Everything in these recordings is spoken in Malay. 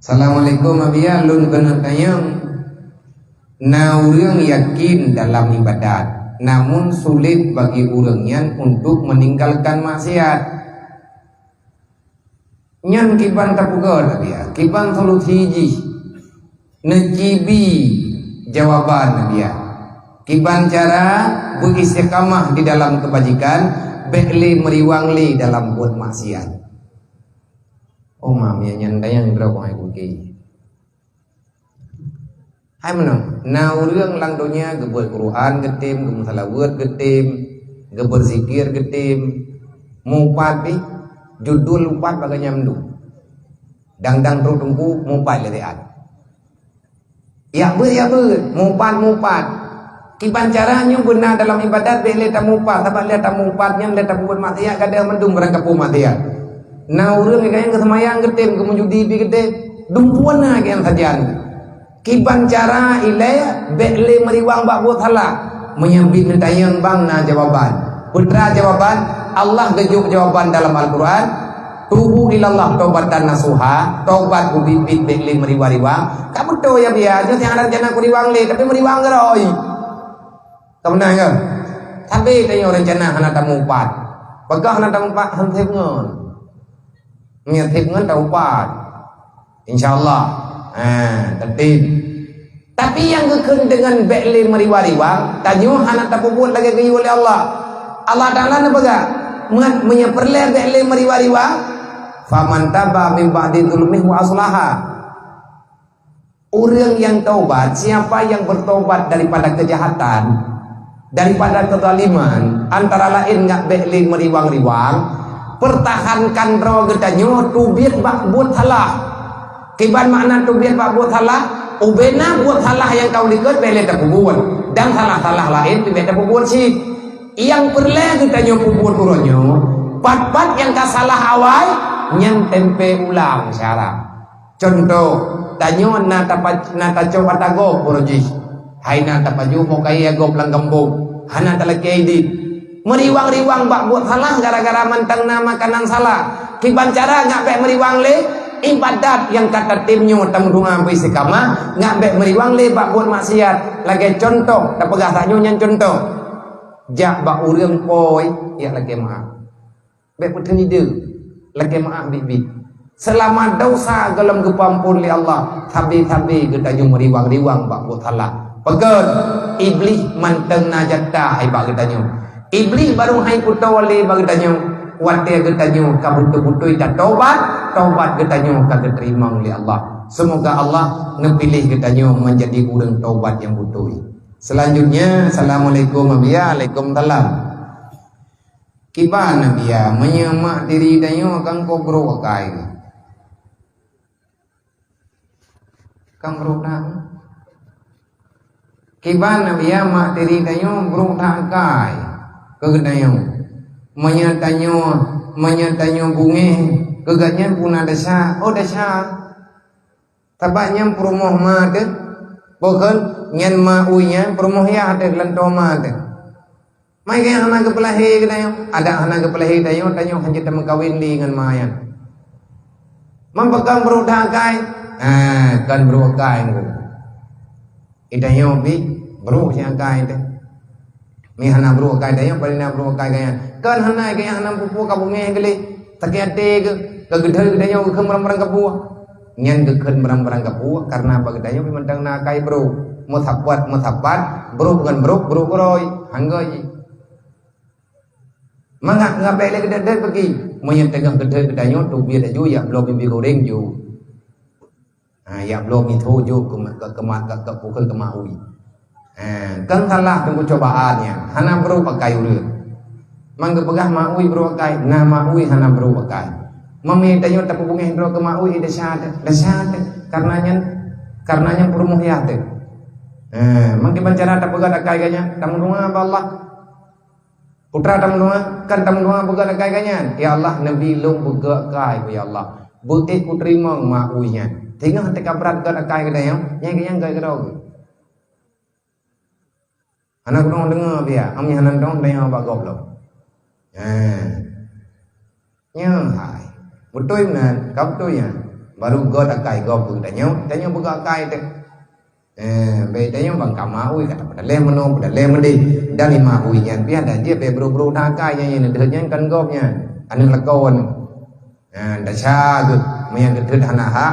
Assalamualaikum abia lun kena tayang. Na orang yakin dalam ibadat, namun sulit bagi orangnya untuk meninggalkan maksiat. Nyan kiban tapugar abia, kiban solut hiji. Nekibi jawaban abia. Kiban cara beristiqamah di dalam kebajikan, bekli meriwangli dalam buat maksiat. Oh mam ya nyandai yang berapa hai kuki. Hai menang. Na urang lang dunia gebel Quran getim, gebel salawat getim, gebel zikir getim. Mupati judul lupat bagai nyamdu. Dang-dang terus tunggu mupat lereat. Ya ber, mupat. Kiban caranya benar dalam ibadat boleh tak mupat, tapi lihat tak mupatnya lihat tak buat maksiat kadang mendung berangkat pu maksiat. Na urang yang kesemayang getim, kemujudi bi getim, dumpuan na yang sajian. Kiban cara ilai bekle meriwang bak buat halak menyambit nentayang bang na jawaban. Putra jawaban Allah gejuk jawaban dalam Al-Quran. Tubu ilallah taubatan nasuha, taubat ubibit bekle meriwang. Kamu tahu ya biar jangan ada rencana ku riwang le, tapi meriwang geroi. Kamu nak ke? Tapi tanya rencana hana tamu empat. Pegah hana tamu empat hentip ngon. Nyetip ngon tamu empat. InsyaAllah. Tertib. Tapi yang kekun dengan bekle meriwang, tanya hana tamu buat lagi gayu oleh Allah. Allah Ta'ala nak pegah. Menyeperleh bekle meriwang. Faman taba min ba'di dzulmihi wa aslaha. Orang yang taubat, siapa yang bertobat daripada kejahatan, daripada kezaliman, antara lain ngak bekli meriwang-riwang, pertahankan roh gedanyo tubir bak buat salah. Kiban makna tubir bak buat salah, ubena buat salah yang kau lihat bele tak buat, dan salah-salah lain bele tak buat sih. Yang perle gedanyo buat uronyo, pat-pat yang kasalah awal, yang tempe ulang syarat. Contoh, tanyo na coba tago poroji. Hai na tapaju mo kaya go lang gambog. Hana talaki di. Meriwang-riwang bak buat salah gara-gara mantang na makanan salah. Kiban cara ngak meriwang le ibadat yang kata timnyo tamdunga be sekama ngak meriwang le bak buat maksiat. Lagi contoh, tak pegah tanyo nyan contoh. Jak bak urang poi ya lagi maaf. Be puteni de. Lagi maaf bibi. Selama dosa dalam kepampun oleh Allah, tabi-tabi gedanyo meriwang-riwang bak buat salah. Pegan iblis manteng najata hai bak gedanyo. Iblis baru hai kutawali bak gedanyo. Wate gedanyo kabutu-butui dan taubat gedanyo kagak terima oleh Allah. Semoga Allah ngepilih gedanyo menjadi orang taubat yang butui. Selanjutnya, assalamualaikum waalaikumsalam. Kibana dia menyemak diri danyo kang kobro kai. Kang berutang kiban biya mak tiri tayo berutang kai kegedayo menyatanyo bunge kegatnya puna desa tabaknya perumoh made bukan nyen ma uinya perumoh ya ada lento made mai kaya hana kepelahi kedayo ada hana kepelahi tayo hanya temen kawin li dengan mayan mampakang berutang kai kan bro kai ngo idayo bi bro sia kai de mi hana bro kai dayo palina bro kai kaya kan hana kaya hana pupu ka bunge gele takiate ke gedhe dayo ke merang kapu nyen ke ken merang kapu karena apa dayo bi mentang na kai bro muthapat bro bukan bro roy hanggai mangak ngabe le gede pergi menyentegang gedhe dayo tu bi dayo ya blog bi goreng ju. Ya belum itu juga ke pukul ke maui. Kan salah tunggu cobaannya. Hana bro pakai ulir. Mangga pegah maui bro pakai. Nah maui hana bro pakai. Mami tanyo tak pungeh bro ke maui desade. Karenanya perumuh yate. Mangga bancara tak pegah pakai ganya. Tamu doa Allah. Putra tamu doa kan tamu doa pegah pakai ganya. Ya Allah nabi long pegah kai ya Allah. Butik ku terima mauinya. Tengah teka berat ke akai ke dayang, yang gay kerau. Anak dong dengar dia, ami hanan dong dayang bak goblok. Nya hai. Betul nan, kau betul ya. baru god akai go pun tanyo buka akai teh be tanyo bang kamau kata pada le meno pada le mende dan lima uinya pi ada je be bro na akai nya dehnya kan gobnya anu lekon da cha ge maya ge hanaha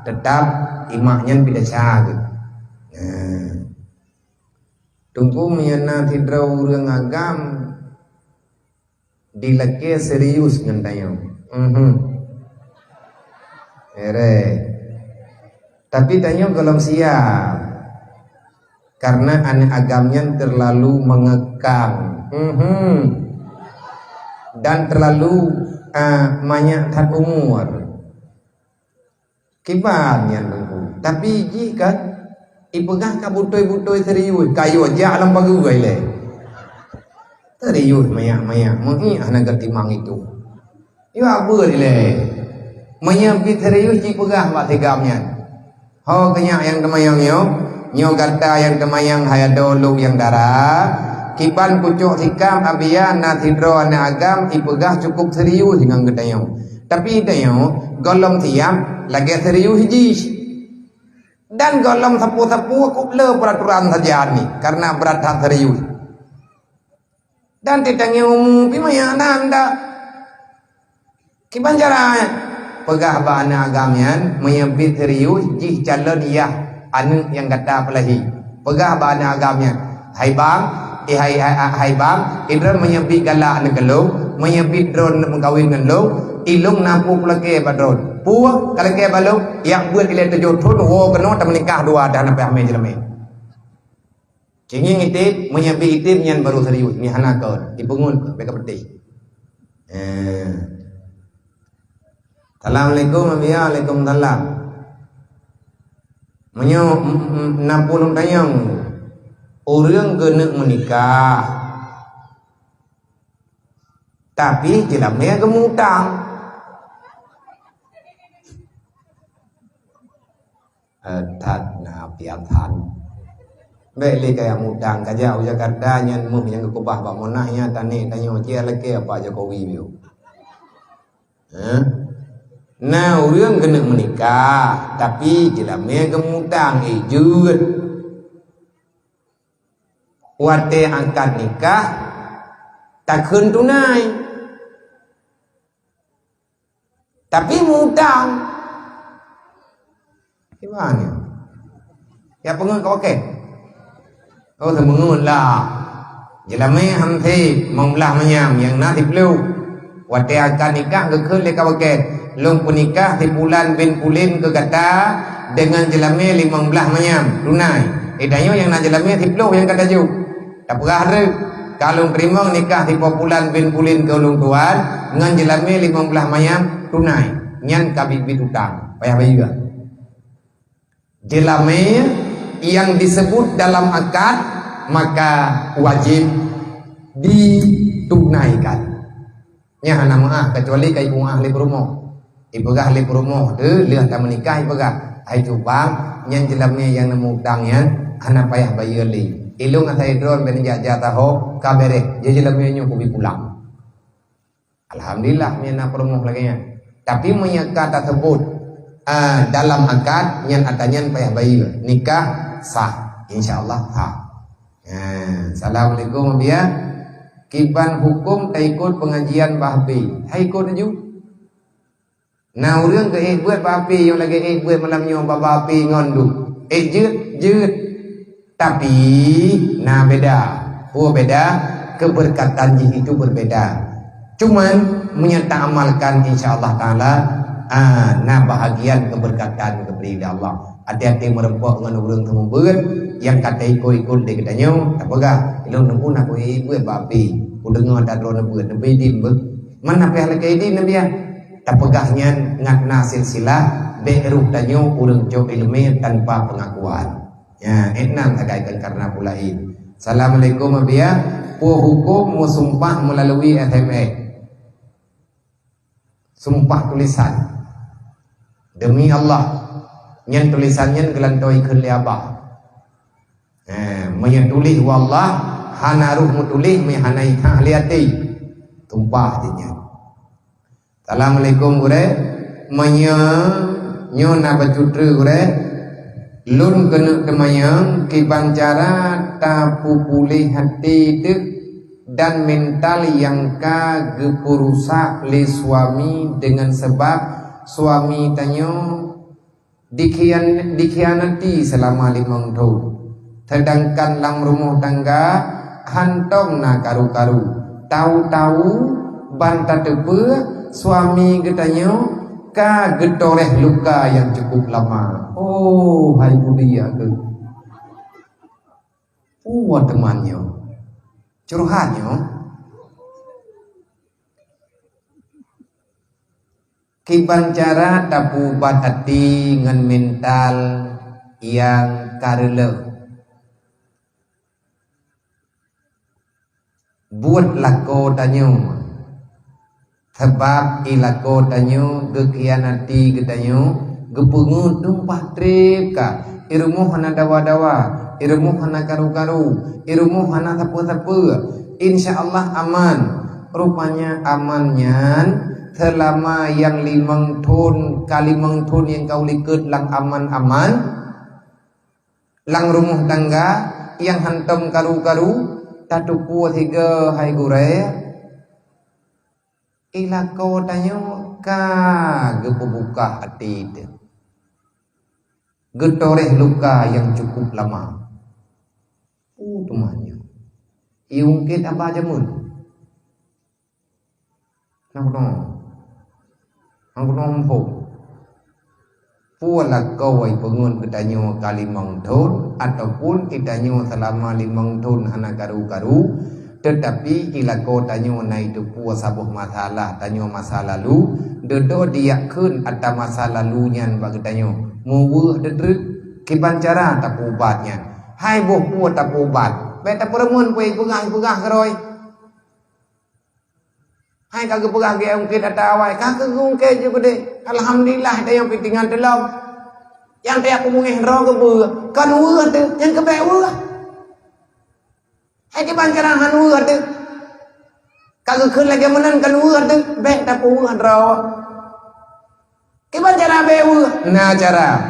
tetap imahnya pi da cha ge tunggu miyana thidrau reung agam dilake serius ngan tanyo ere tapi tanya belum siap karena aneh agamnya terlalu mengekang dan terlalu banyak tak umur kibarnya nunggu tapi jika ipegah kabutoi serius kayu aja alam bagai le serius maya mungkin anak ketimang itu yo apa le menyambit serius di pegah wak tigamnya ho kenyak yang temayang nyo kata yang temayang hayadolu yang darah kipan pucuk tikam abian natidro ana agam ipegah cukup serius dengan gedayong tapi dayo golong tiam lagi serius hiji dan golong sapu-sapu kuple peraturan saja ni karena berat serius dan titangnya pimaya nanda kipan caranya pegah bana agamian menyebut serius jih calon iya anu yang kata pelahi pegah bana agamian hai bang hai bang idron menyebut galak nak gelung menyebut drone mengkawin dengan long ilung nampu pelake badron puah kalake balung yang buat ile tujuh thun wo keno ta menikah dua dan apa ame jeleme cinging itip menyebut itip yang baru serius ni hanakon dipungun beka peti Assalamualaikum Waalaikumsalam. Menyo nampun tayang orang kena menikah. Tapi jelamnya gemutang. Thật na piatan. Beli kayak mutang kaja uja kadanya mu yang kekubah bak monahnya tani tanyo cia leke apa Jokowi biu. Nah, orang kena menikah, tapi jelamnya gemutang ijut. Wate angkat nikah, tak kun tunai. Tapi mutang. Gimana? Ya pengen kau ke? Oh, semengun lah. Jelamnya hamthi membelah menyam yang nanti peluk. Wate angkat nikah kekun leka ke? Long punikah di bulan bin pulin ke kata dengan jelame 15 menyam tunai. Idanyo yang nak jelame tiplo yang kata ju. Tak perah re. Kalau terima nikah di bulan bin pulin ke ulung tuan dengan jelame 15 menyam tunai. Nyan kabibit utang. Payah juga. Jelame yang disebut dalam akad maka wajib ditunaikan. Nya nama kecuali kai ahli rumah. Ipegah ahli perumoh tu lihat tak menikah ipegah hai cubang yang jelamnya yang nemu utangnya anak payah bayar li ilung asai drone ben jatah ho kabere je jelamnya nyu kubi pulang alhamdulillah mina perumoh lagi nya tapi menyekat tersebut dalam akad yang atanya payah bayar nikah sah insyaallah sah. Assalamualaikum biya kiban hukum tak ikut pengajian bahbi hai ikut ju. Nah orang ke buat papi yang lagi buat malam nyoba papi ngondu jut tapi nah beda beda keberkatan itu berbeda cuman menyata amalkan insyaallah taala nah bahagian keberkatan keberi Allah hati-hati merempok dengan orang temu beut yang kata ikut dia katanya tak pegah ilmu nunggu nak buat papi udengar tak drone beut nabi dim mana peh lagi di nabi tak pegahnya ngakna silsilah beruh tanyo urang jauh ilmu tanpa pengakuan ya enam agaikan karena pulai. Assalamualaikum abia hukum musumpah melalui SMS sumpah tulisan demi Allah yang tulisannya gelantoi ke liabah menyatulis wallah hanaruh mutulih mihanai tahliati tumpah dinya. Assalamualaikum gure nyo na bacudre kure lun kena kemayang kibancara tapu pulih hati dek dan mental yang ka gepurusak le suami dengan sebab suami tanyo dikhianati selama 5 tahun. Sedangkan dalam rumah tangga hantong na karu-karu. Tahu-tahu banta tepe suami getanyo ka getoreh luka yang cukup lama. Oh, hai budia ke. Temannya. Curhatnya. Kibancara tapu batati ngan mental yang karele. Buat lako tanyo sebab ilako tanyo gekhianati getanyo gepungut tumpah trip ka irumuh hana dawa-dawa irumuh hana karu-karu irumuh hana sapu-sapu insyaallah aman rupanya amannya selama yang 5 tahun kali 5 tahun yang kau likut lang aman-aman lang rumah tangga yang hantam karu-karu tatu puas higa hai gure ilako tanyo ka gepebuka hati getoreh luka yang cukup lama temannya iungkit apa jamun nang puala kawai pengun ketanyo kali 5 tahun ataupun kitanyo selama 5 tahun hana karu-karu tetapi ilako tanyo na itu puas sabuh masalah tanyo masa lalu dedo dia kun ada masa lalunya bagi tanyo muwuh dedrek kibancara tak ubatnya hai boh puas tak ubat beta peremun pui pegah keroi hai kagak pegah ge ungkit ada awai kagak ungkit juga deh alhamdulillah ada yang pitingan telom yang dia aku mungkin roh ke bu kan wur tu yang ke wur hai di bancaran han wur tu kagak kun lagi menan kan wur tu bek tak wur roh ke bancaran be wur nah cara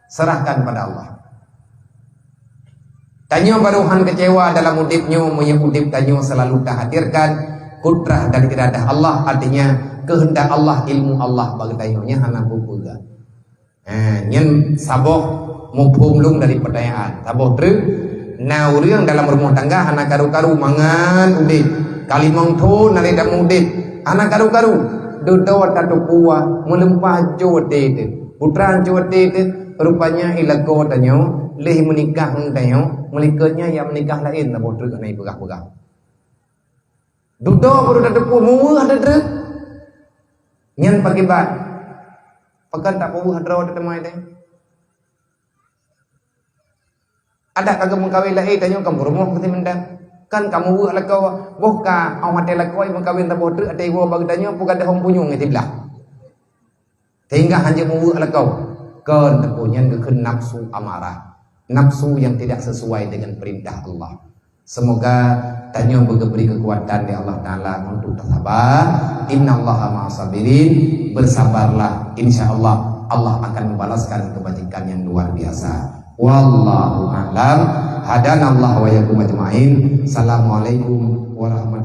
serahkan pada Allah. Tanyo baruhan kecewa dalam udipnyo, punya udip tanyo selalu hadirkan kudrah dan iradah Allah, artinya kehendak Allah, ilmu Allah bagi tanyo nya hana bubuga. Nyen saboh mupumlung dari pertanyaan. Saboh tru na urang dalam rumah tangga hana karu-karu mangan udip. Kali mangthun nari dak udip. Hana karu-karu dodo tatu kuah melempah jote te. Putra jote te rupanya ilago tanyo leh menikah tanyo melikatnya yang menikah lain tak boleh kena pegah-pegah. Duduk baru dah depu muah ada drek. Nyan pakai bat. Pekan tak muah draw ada temai deh. Ada kagak mengkawin lain tanyo kamu rumah mesti mendang. Kan kamu buat lakau bohka au mate lakau mengkawin tak boleh ada ibu bagi tanyo bukan ada hong punyung ngitiblah. Sehingga hanya buat lakau kan terpunya keken nafsu amarah. Nafsu yang tidak sesuai dengan perintah Allah. Semoga tanyo beri kekuatan di Allah Ta'ala untuk sabar. Innallaha ma'asabirin. Bersabarlah, insyaallah Allah akan membalaskan kebajikan yang luar biasa. Wallahu a'lam. Hadanallahu wa yakum ajma'in. Assalamualaikum warahmatullahi wabarakatuh.